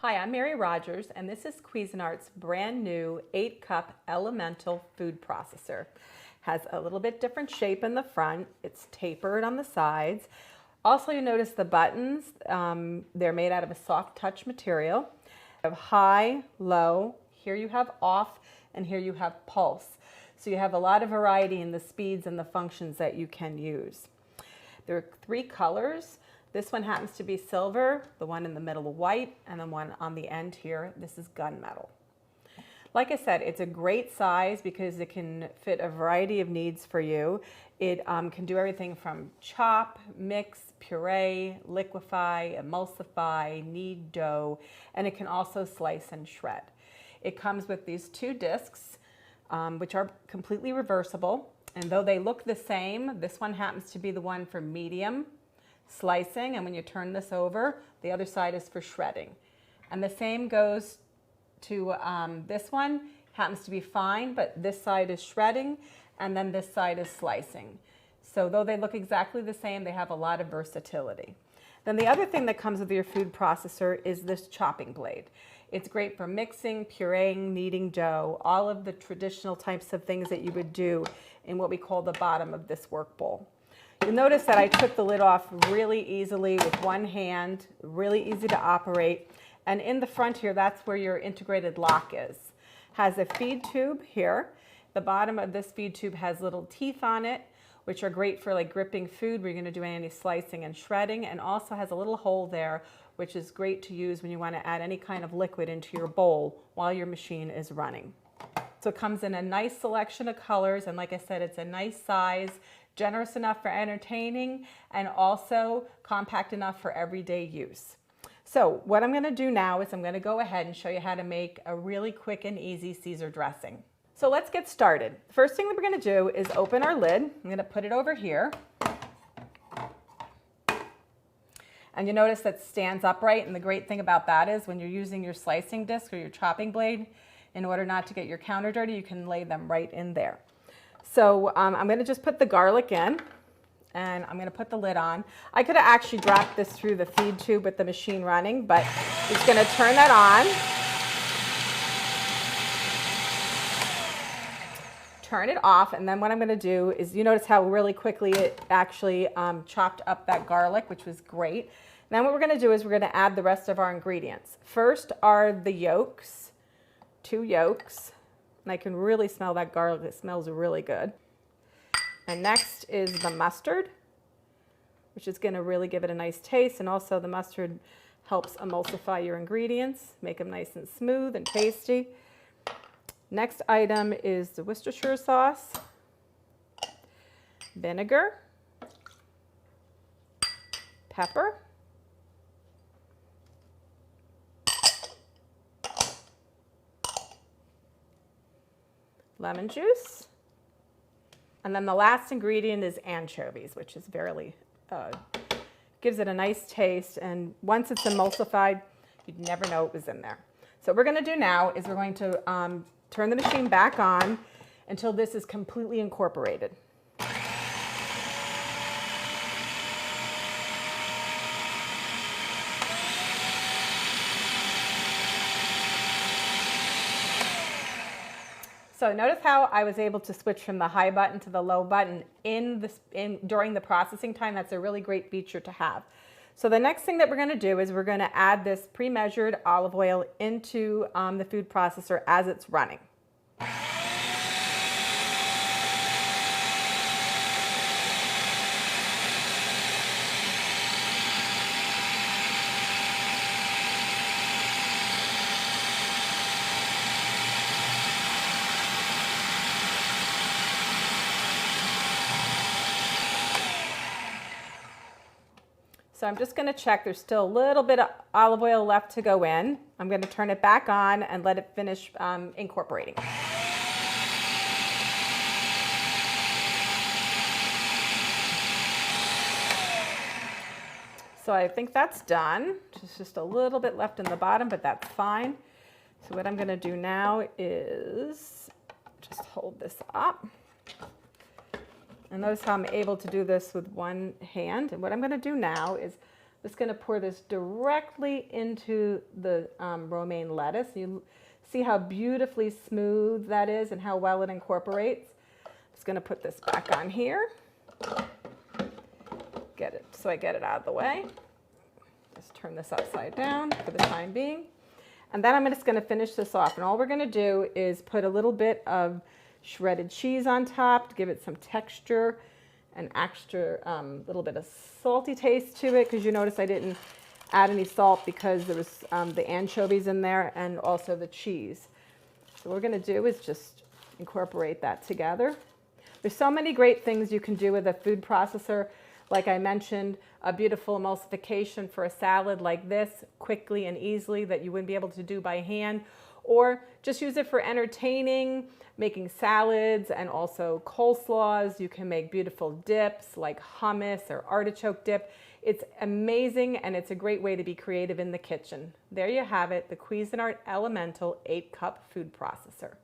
Hi, I'm Mary Rogers, and this is Cuisinart's brand new 8-cup elemental food processor. Has a little bit different shape in the front. It's tapered on the sides. Also, you notice the buttons, they're made out of a soft touch material. You have high, low, here you have off, and here you have pulse. So you have a lot of variety in the speeds and the functions that you can use. There are 3 colors. This one happens to be silver, the one in the middle white, and the one on the end here, this is gunmetal. Like I said, it's a great size because it can fit a variety of needs for you. It can do everything from chop, mix, puree, liquefy, emulsify, knead dough, and it can also slice and shred. It comes with these 2 discs, which are completely reversible, and though they look the same, this one happens to be the one for medium slicing, and when you turn this over, the other side is for shredding. And the same goes to this one, happens to be fine, but this side is shredding, and then this side is slicing. So though they look exactly the same, they have a lot of versatility. Then the other thing that comes with your food processor is this chopping blade. It's great for mixing, pureeing, kneading dough, all of the traditional types of things that you would do in what we call the bottom of this work bowl. You'll notice that I took the lid off really easily with one hand, really easy to operate. And in the front here, that's where your integrated lock is. Has a feed tube here. The bottom of this feed tube has little teeth on it, which are great for like gripping food where you're going to do any slicing and shredding, and also has a little hole there, which is great to use when you want to add any kind of liquid into your bowl while your machine is running. So it comes in a nice selection of colors, and like I said, it's a nice size, generous enough for entertaining, and also compact enough for everyday use. So what I'm going to do now is I'm going to go ahead and show you how to make a really quick and easy Caesar dressing. So let's get started. The first thing that we're going to do is open our lid. I'm going to put it over here. And you notice that it stands upright, and the great thing about that is when you're using your slicing disc or your chopping blade, in order not to get your counter dirty, you can lay them right in there. So I'm going to just put the garlic in, and I'm going to put the lid on. I could have actually dropped this through the feed tube with the machine running, but just going to turn that on. Turn it off, and then what I'm going to do is, you notice how really quickly it actually chopped up that garlic, which was great. Then what we're going to do is we're going to add the rest of our ingredients. First are the yolks, 2 yolks. And I can really smell that garlic. It smells really good. And next is the mustard, which is going to really give it a nice taste. And also the mustard helps emulsify your ingredients, make them nice and smooth and tasty. Next item is the Worcestershire sauce, vinegar, pepper, lemon juice, and then the last ingredient is anchovies, which is gives it a nice taste, and once it's emulsified, you'd never know it was in there. So what we're going to do now is we're going to turn the machine back on until this is completely incorporated. So notice how I was able to switch from the high button to the low button during the processing time. That's a really great feature to have. So the next thing that we're going to do is we're going to add this pre-measured olive oil into the food processor as it's running. So I'm just going to check. There's still a little bit of olive oil left to go in. I'm going to turn it back on and let it finish incorporating. So I think that's done. There's just a little bit left in the bottom, but that's fine. So what I'm going to do now is just hold this up. And notice how I'm able to do this with one hand. And what I'm going to do now is Just going to pour this directly into the romaine lettuce. You see how beautifully smooth that is and how well it incorporates. Just going to put this back on here. Get it so I get it out of the way. Just turn this upside down for the time being. And then I'm just going to finish this off. And all we're going to do is put a little bit of shredded cheese on top to give it some texture and extra little bit of salty taste to it, because you notice I didn't add any salt because there was the anchovies in there and also the cheese. So what we're going to do is just incorporate that together. There's so many great things you can do with a food processor. Like I mentioned, a beautiful emulsification for a salad like this, quickly and easily, that you wouldn't be able to do by hand. Or just use it for entertaining, making salads and also coleslaws. You can make beautiful dips like hummus or artichoke dip. It's amazing, and it's a great way to be creative in the kitchen. There you have it, the Cuisinart Elemental 8-cup food processor.